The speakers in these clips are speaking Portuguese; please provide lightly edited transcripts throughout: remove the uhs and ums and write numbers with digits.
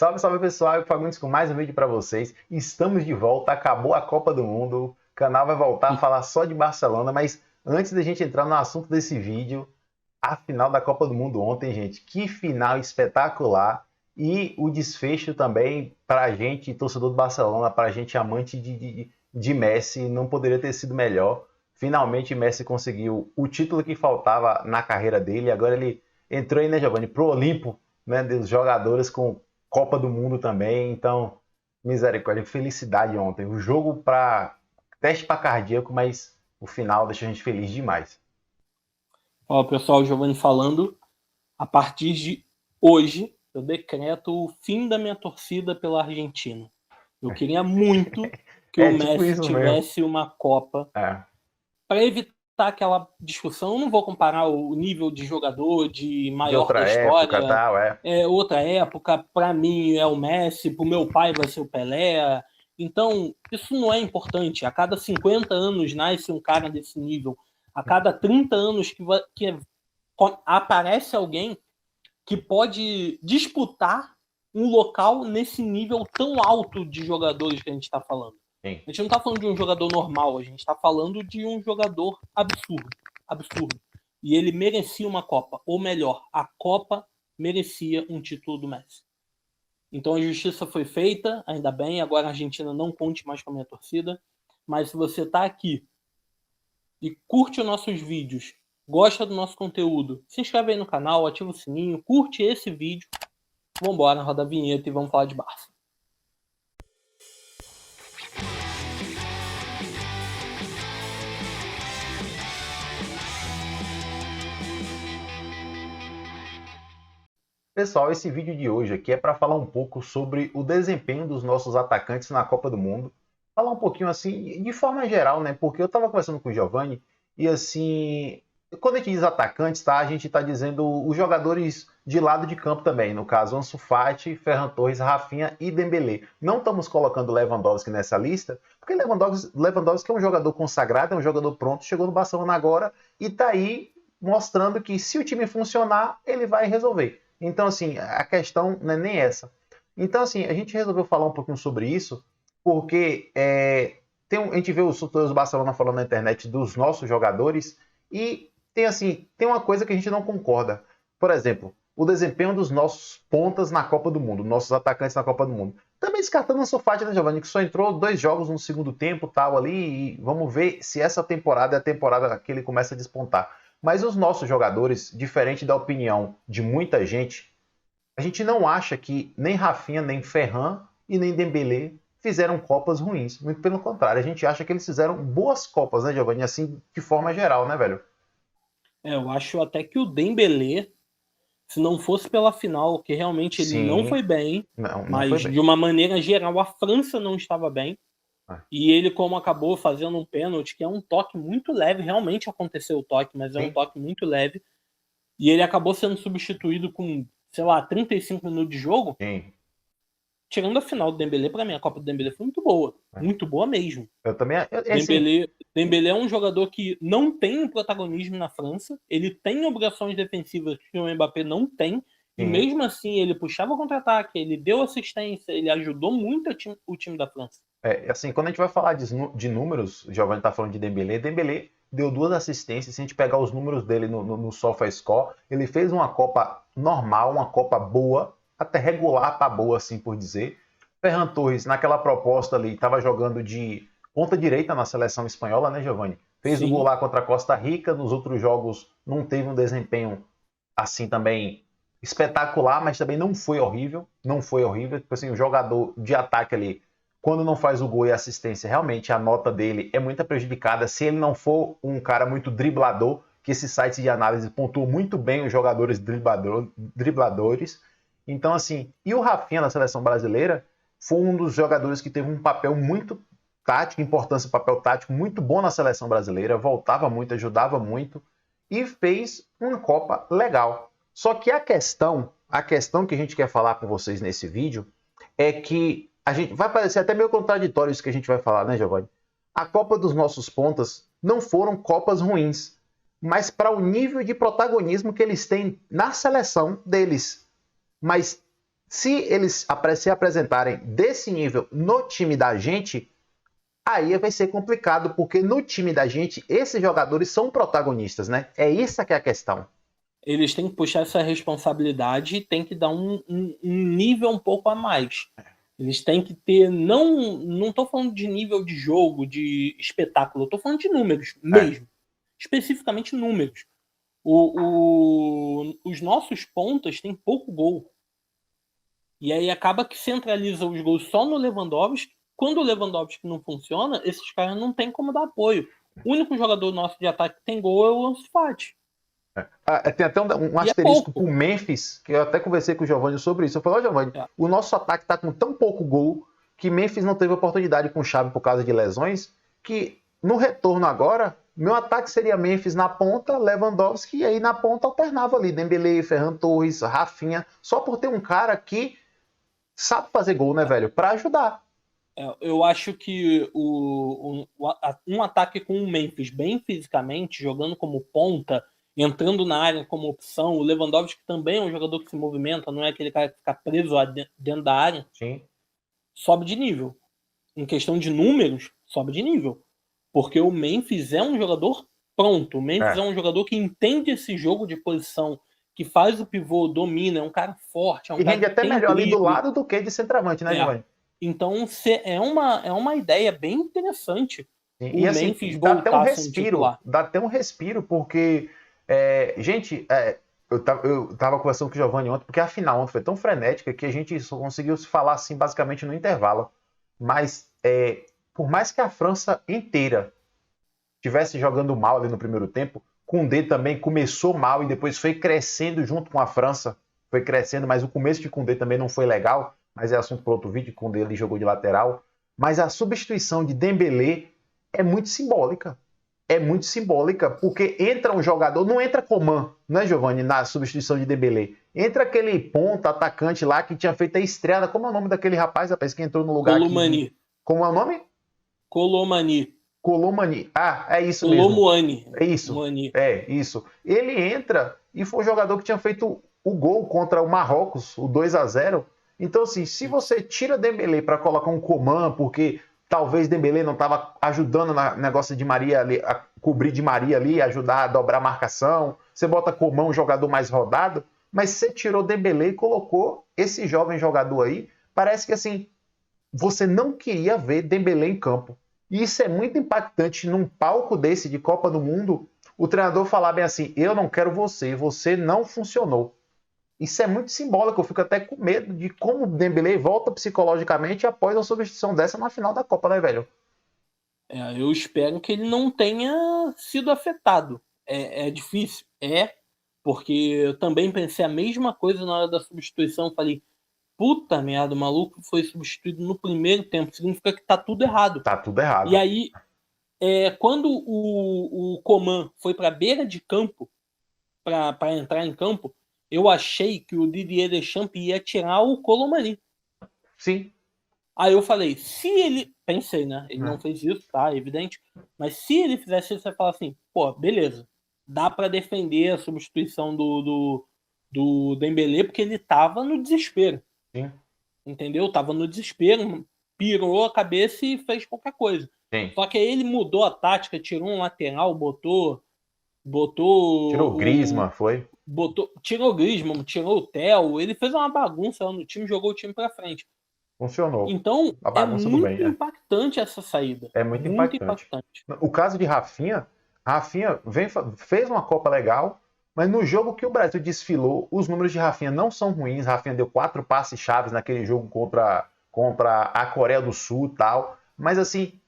Salve, salve pessoal, eu Fagundes com mais um vídeo para vocês. Estamos de volta, acabou a Copa do Mundo, o canal vai voltar a falar só de Barcelona, mas antes da gente entrar no assunto desse vídeo, a final da Copa do Mundo ontem, gente, que final espetacular e o desfecho também para a gente, torcedor do Barcelona, para a gente amante de Messi, não poderia ter sido melhor. Finalmente Messi conseguiu o título que faltava na carreira dele, agora ele entrou aí, né, Giovanni, pro Olimpo, né, dos jogadores com Copa do Mundo também, então, misericórdia, felicidade ontem. O jogo para teste para cardíaco, mas o final deixa a gente feliz demais. Ó, pessoal, o Giovanni falando, a partir de hoje, eu decreto o fim da minha torcida pela Argentina. Eu queria muito que o tipo Messi isso tivesse mesmo. uma Copa para evitar aquela discussão. Eu não vou comparar o nível de jogador de De maior da outra época, história. tal, é. É outra época, para mim é o Messi, para o meu pai vai ser o Pelé. Então, isso não é importante. A cada 50 anos nasce um cara desse nível. A cada 30 anos que aparece alguém que pode disputar um local nesse nível tão alto de jogadores que a gente está falando. Sim. A gente não está falando de um jogador normal, a gente está falando de um jogador absurdo. Absurdo. E ele merecia uma Copa. Ou melhor, a Copa merecia um título do Messi. Então a justiça foi feita, ainda bem. Agora a Argentina não conte mais com a minha torcida. Mas se você está aqui e curte os nossos vídeos, gosta do nosso conteúdo, se inscreve aí no canal, ativa o sininho, curte esse vídeo. Vambora, roda a vinheta e vamos falar de Barça. Pessoal, esse vídeo de hoje aqui é para falar um pouco sobre o desempenho dos nossos atacantes na Copa do Mundo. Falar um pouquinho assim, de forma geral, né? Porque eu estava conversando com o Giovanni e assim, quando a gente diz atacantes, tá? A gente está dizendo os jogadores de lado de campo também. No caso, Ansu Fati, Ferran Torres, Rafinha e Dembélé. Não estamos colocando Lewandowski nessa lista, porque Lewandowski é um jogador consagrado, é um jogador pronto, chegou no Barcelona agora e está aí mostrando que se o time funcionar, ele vai resolver. Então, assim, a questão não é nem essa. Então, assim, a gente resolveu falar um pouquinho sobre isso, porque a gente vê os torcedores do Barcelona falando na internet dos nossos jogadores, e tem uma coisa que a gente não concorda. Por exemplo, o desempenho dos nossos pontas na Copa do Mundo, nossos atacantes na Copa do Mundo. Também descartando o Ansu Fati, né, Giovanni, que só entrou 2 jogos no segundo tempo, tal, ali, e vamos ver se essa temporada é a temporada que ele começa a despontar. Mas os nossos jogadores, diferente da opinião de muita gente, a gente não acha que nem Rafinha, nem Ferran e nem Dembélé fizeram Copas ruins. Muito pelo contrário, a gente acha que eles fizeram boas Copas, né, Giovanni? Assim, de forma geral, né, velho? Eu acho até que o Dembélé, se não fosse pela final, que realmente ele não Sim, foi bem, não foi mas bem. de uma maneira geral a França não estava bem. E ele, como acabou fazendo um pênalti, que é um toque muito leve, realmente aconteceu o toque, mas é um toque muito leve, e ele acabou sendo substituído com, sei lá, 35 minutos de jogo. Sim. Tirando a final do Dembélé, para mim a Copa do Dembélé foi muito boa mesmo. Eu também, Dembélé é um jogador que não tem protagonismo na França, ele tem obrigações defensivas que o Mbappé não tem, e mesmo assim ele puxava contra-ataque, ele deu assistência, ele ajudou muito o time da França. Assim, quando a gente vai falar de números, o Giovanni tá falando de Dembélé deu 2 assistências. Se a gente pegar os números dele no SofaScore, ele fez uma Copa normal, uma Copa boa, até regular para boa, assim por dizer. Ferran Torres, naquela proposta ali, estava jogando de ponta direita na seleção espanhola, né, Giovanni? Fez o gol lá contra a Costa Rica, nos outros jogos não teve um desempenho assim também espetacular, mas também não foi horrível. Não foi horrível. Tipo assim, o jogador de ataque ali, quando não faz o gol e a assistência, realmente a nota dele é muito prejudicada. Se ele não for um cara muito driblador, que esses sites de análise pontuam muito bem os jogadores dribladores. Então, assim, e o Rafinha na seleção brasileira foi um dos jogadores que teve um papel muito tático, importância, papel tático muito bom na seleção brasileira, voltava muito, ajudava muito e fez uma Copa legal. Só que a questão que a gente quer falar com vocês nesse vídeo é que a gente vai parecer até meio contraditório isso que a gente vai falar, né, Giovanni? A Copa dos nossos pontas não foram Copas ruins, mas para o nível de protagonismo que eles têm na seleção deles. Mas Se eles se apresentarem desse nível no time da gente, aí vai ser complicado, porque no time da gente, esses jogadores são protagonistas, né? É isso que é a questão. Eles têm que puxar essa responsabilidade e tem que dar um nível um pouco a mais. Eles têm que ter, não estou falando de nível de jogo, de espetáculo, estou falando de números mesmo. Especificamente números. Os nossos pontas têm pouco gol. E aí acaba que centraliza os gols só no Lewandowski. Quando o Lewandowski não funciona, esses caras não tem como dar apoio. O único jogador nosso de ataque que tem gol é o Ansu Fati. Tem até um asterisco pro Memphis, que eu até conversei com o Giovanni sobre isso. Eu falei, Giovanni, o nosso ataque tá com tão pouco gol que Memphis não teve oportunidade com Xavi por causa de lesões, que no retorno agora, meu ataque seria Memphis na ponta, Lewandowski, e aí na ponta alternava ali, Dembélé, Ferran Torres, Rafinha, só por ter um cara que sabe fazer gol, né, velho? Pra ajudar. Eu acho que um ataque com o Memphis bem fisicamente, jogando como ponta, entrando na área como opção, o Lewandowski também é um jogador que se movimenta, não é aquele cara que fica preso dentro da área. Sim. Sobe de nível. Em questão de números, sobe de nível. Porque o Memphis é um jogador pronto. O Memphis é um jogador que entende esse jogo de posição, que faz o pivô, domina, é um cara forte. É um e cara rende até melhor ali do lado do que de centroavante, né, Giovanni? Então é uma ideia bem interessante. Sim. E assim, Memphis dá até um respiro, porque, gente, eu tava conversando com o Giovanni ontem, porque a final ontem foi tão frenética que a gente só conseguiu se falar assim, basicamente no intervalo. Mas, por mais que a França inteira estivesse jogando mal ali no primeiro tempo, Koundé também começou mal e depois foi crescendo junto com a França. Foi crescendo, mas o começo de Koundé também não foi legal. Mas é assunto para outro vídeo, Koundé ele jogou de lateral. Mas a substituição de Dembélé é muito simbólica. É muito simbólica, porque entra um jogador, não entra Coman, né, Giovanni, na substituição de Dembélé. Entra aquele ponta, atacante lá que tinha feito a estreia. Como é o nome daquele rapaz que entrou no lugar Colomani. aqui? Como é o nome? Colomani. É isso Colomani. mesmo. É isso. Isso. Ele entra e foi o jogador que tinha feito o gol contra o Marrocos, o 2-0. Então, assim, se você tira Dembélé para colocar um Coman, porque talvez Dembélé não estava ajudando no negócio de Maria ali, a cobrir de Maria ali, ajudar a dobrar a marcação, você bota Coman, um jogador mais rodado, mas você tirou Dembélé e colocou esse jovem jogador aí, parece que assim, você não queria ver Dembélé em campo. E isso é muito impactante num palco desse de Copa do Mundo, o treinador falar bem assim, eu não quero você não funcionou. Isso é muito simbólico, eu fico até com medo de como o Dembélé volta psicologicamente após a substituição dessa na final da Copa, né, velho? Eu espero que ele não tenha sido afetado. É difícil? Porque eu também pensei a mesma coisa na hora da substituição, falei, puta merda, o maluco foi substituído no primeiro tempo, significa que tá tudo errado. Tá tudo errado. E aí, quando o Coman foi pra beira de campo, para entrar em campo, eu achei que o Didier Deschamps ia tirar o Colomani. Sim. Aí eu falei, se ele... Pensei, né? Ele não fez isso, tá? Evidente. Mas se ele fizesse isso, você fala assim, pô, beleza. Dá para defender a substituição do Dembélé, porque ele tava no desespero. Sim. Entendeu? Tava no desespero, pirou a cabeça e fez qualquer coisa. Sim. Só que aí ele mudou a tática, tirou um lateral, botou... Tirou o Griezmann, foi? Tirou o Griezmann, tirou o Theo, ele fez uma bagunça lá no time, jogou o time pra frente. Funcionou. Então, é muito impactante essa saída. É muito impactante. O caso de Rafinha fez uma Copa legal, mas no jogo que o Brasil desfilou, os números de Rafinha não são ruins. Rafinha deu 4 passes chaves naquele jogo contra a Coreia do Sul e tal, mas assim,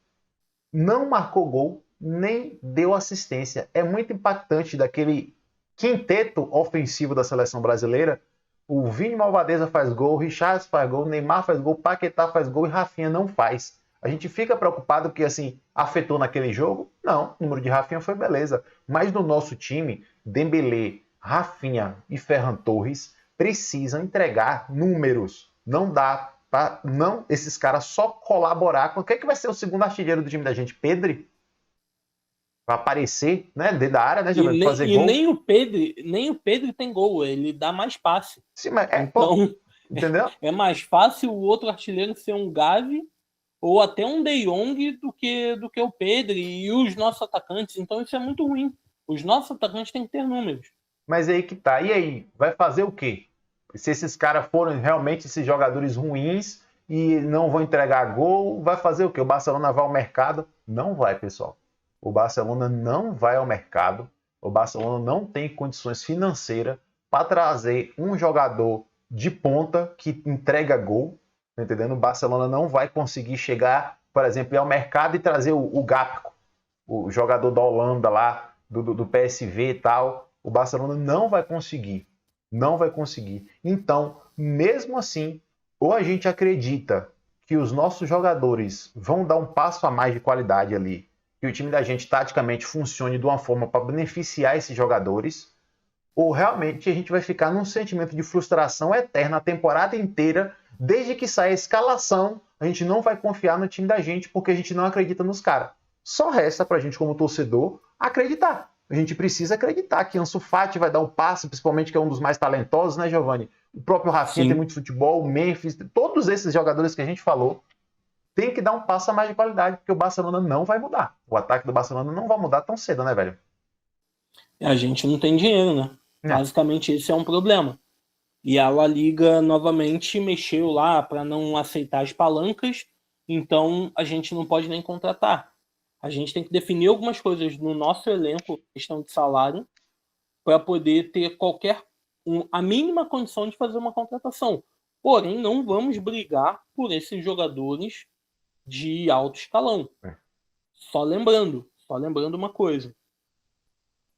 não marcou gol, nem deu assistência. É muito impactante daquele quinteto ofensivo da seleção brasileira. O Vini Malvadeza faz gol, o Richarlison faz gol, o Neymar faz gol, o Paquetá faz gol e Rafinha não faz. A gente fica preocupado que assim, afetou naquele jogo? Não, o número de Rafinha foi beleza. Mas no nosso time, Dembélé, Rafinha e Ferran Torres precisam entregar números. Não dá para esses caras só colaborar com... Quem é que vai ser o segundo artilheiro do time da gente? Pedri? Vai aparecer, né, dentro da área, né, Giovanni? Fazer gol. Nem o Pedro tem gol, ele dá mais passe. Sim, mas então, Entendeu? É mais fácil o outro artilheiro ser um Gavi ou até um De Jong do que o Pedro e os nossos atacantes. Então isso é muito ruim. Os nossos atacantes têm que ter números. Mas aí que tá. E aí? Vai fazer o quê? Se esses caras forem realmente esses jogadores ruins e não vão entregar gol, vai fazer o quê? O Barcelona vai ao mercado? Não vai, pessoal. O Barcelona não vai ao mercado. O Barcelona não tem condições financeiras para trazer um jogador de ponta que entrega gol. Tá entendendo? O Barcelona não vai conseguir chegar, por exemplo, ao mercado e trazer o Gakpo, o jogador da Holanda lá, do PSV e tal. O Barcelona não vai conseguir. Não vai conseguir. Então, mesmo assim, ou a gente acredita que os nossos jogadores vão dar um passo a mais de qualidade ali, que o time da gente taticamente funcione de uma forma para beneficiar esses jogadores, ou realmente a gente vai ficar num sentimento de frustração eterna a temporada inteira, desde que saia a escalação, a gente não vai confiar no time da gente porque a gente não acredita nos caras. Só resta pra gente, como torcedor, acreditar. A gente precisa acreditar que Ansu Fati vai dar um passe, principalmente que é um dos mais talentosos, né, Giovani? O próprio Rafinha Sim. tem muito futebol, o Memphis, todos esses jogadores que a gente falou, tem que dar um passo a mais de qualidade, porque o Barcelona não vai mudar. O ataque do Barcelona não vai mudar tão cedo, né, velho? A gente não tem dinheiro, né? Basicamente esse é um problema. E a La Liga novamente mexeu lá para não aceitar as palancas, então a gente não pode nem contratar. A gente tem que definir algumas coisas no nosso elenco, questão de salário, para poder ter a mínima condição de fazer uma contratação. Porém, não vamos brigar por esses jogadores de alto escalão. Só lembrando uma coisa.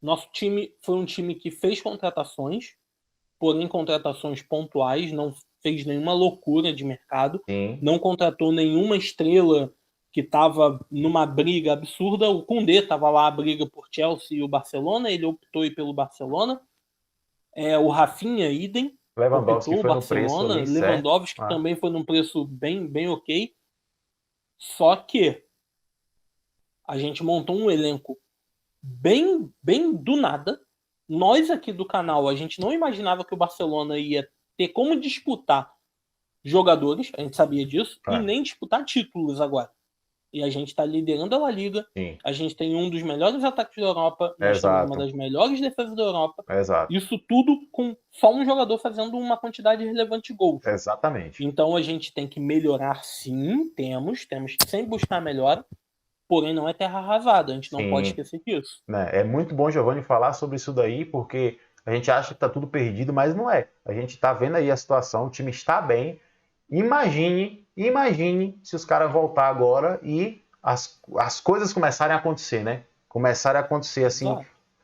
Nosso time foi um time que fez contratações, porém contratações pontuais, não fez nenhuma loucura de mercado, não contratou nenhuma estrela que estava numa briga absurda. O Koundé estava lá a briga por Chelsea e o Barcelona, ele optou pelo Barcelona. O Rafinha, idem, Lewandowski optou o foi no preço Barcelona. ali, Lewandowski certo? também foi num preço bem ok. Só que a gente montou um elenco bem do nada. Nós aqui do canal, a gente não imaginava que o Barcelona ia ter como disputar jogadores, a gente sabia disso, e nem disputar títulos agora. E a gente está liderando a La Liga, a gente tem um dos melhores ataques da Europa, nós temos uma das melhores defesas da Europa. Isso tudo com só um jogador fazendo uma quantidade relevante de gols. Exatamente. Então a gente tem que melhorar, sim, temos que sempre buscar melhor. Porém, não é terra arrasada, a gente não pode esquecer disso. É muito bom, Giovani, falar sobre isso daí, porque a gente acha que está tudo perdido, mas não é. A gente está vendo aí a situação, o time está bem. Imagine se os caras voltar agora e as coisas começarem a acontecer, né? Começarem a acontecer assim,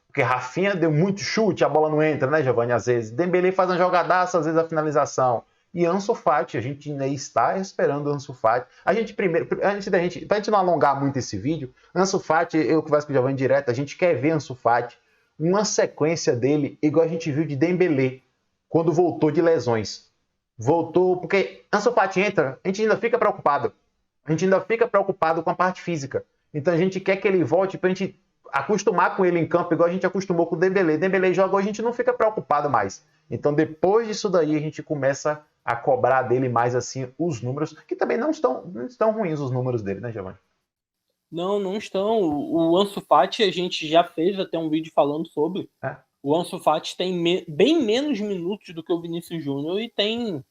porque Rafinha deu muito chute, a bola não entra, né, Giovani? Às vezes. Dembélé faz uma jogadaça, às vezes a finalização. E Ansu Fati, a gente ainda está esperando o Ansu Fati. A gente primeiro, pra gente não alongar muito esse vídeo, Ansu Fati, eu converso com o Giovani direto, a gente quer ver Ansu Fati, uma sequência dele, igual a gente viu de Dembélé, quando voltou de lesões. Voltou, porque Ansu Fati entra, a gente ainda fica preocupado. A gente ainda fica preocupado com a parte física. Então a gente quer que ele volte pra gente acostumar com ele em campo, igual a gente acostumou com o Dembélé. Dembélé jogou, a gente não fica preocupado mais. Então depois disso daí a gente começa a cobrar dele mais assim os números, que também não estão ruins os números dele, né, Giovani? Não estão. O Ansu Fati, a gente já fez até um vídeo falando sobre. O Ansu Fati tem bem menos minutos do que o Vinícius Júnior e tem,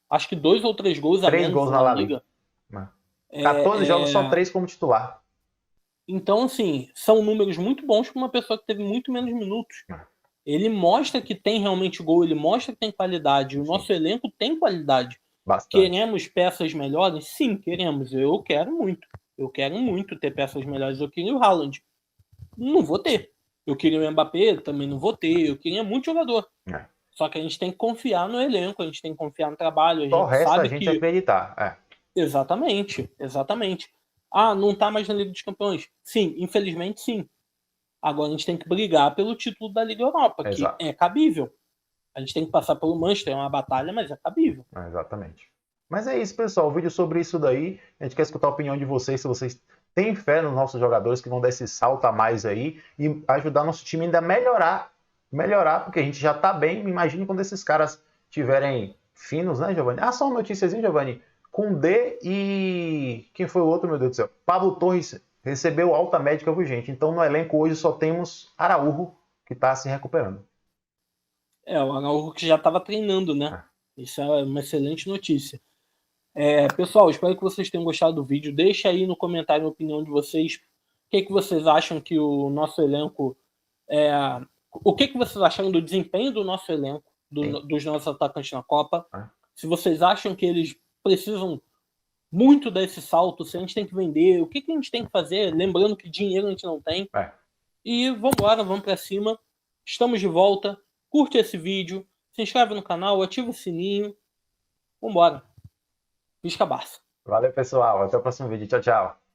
acho que 2 ou 3 gols a menos. 3 gols na La Liga. 14 jogos, só 3 como titular. Então, assim, são números muito bons para uma pessoa que teve muito menos minutos. Ele mostra que tem realmente gol, ele mostra que tem qualidade. O nosso elenco tem qualidade. Bastante. Queremos peças melhores? Sim, queremos. Eu quero muito. Eu quero muito ter peças melhores. Eu queria o Haaland. Não vou ter. Eu queria o Mbappé, também não vou ter. Eu queria muito jogador. Só que a gente tem que confiar no elenco, a gente tem que confiar no trabalho. Só resta a gente acreditar. Exatamente. Não tá mais na Liga dos Campeões. Sim, infelizmente sim. Agora a gente tem que brigar pelo título da Liga Europa, que é cabível. A gente tem que passar pelo Manchester, é uma batalha, mas é cabível. Exatamente. Mas é isso, pessoal. O vídeo sobre isso daí. A gente quer escutar a opinião de vocês, se vocês têm fé nos nossos jogadores que vão dar esse salto a mais aí e ajudar nosso time ainda a melhorar, porque a gente já tá bem. Imagine quando esses caras tiverem finos, né, Giovanni? Ah, só uma noticiazinha, Giovanni. Koundé e... Quem foi o outro, meu Deus do céu? Pablo Torres recebeu alta médica urgente. Então, no elenco hoje só temos Araújo, que está se recuperando. O Araújo que já estava treinando, né? Isso é uma excelente notícia. Pessoal, espero que vocês tenham gostado do vídeo. Deixa aí no comentário a opinião de vocês. O que vocês acham que o nosso elenco... O que vocês acharam do desempenho do nosso elenco, dos nossos atacantes na Copa? Se vocês acham que eles precisam muito desse salto, se a gente tem que vender, o que a gente tem que fazer? Lembrando que dinheiro a gente não tem. E vambora, vamos pra cima. Estamos de volta. Curte esse vídeo, se inscreve no canal, ativa o sininho. Vambora. Visca Barça. Valeu, pessoal. Até o próximo vídeo. Tchau, tchau.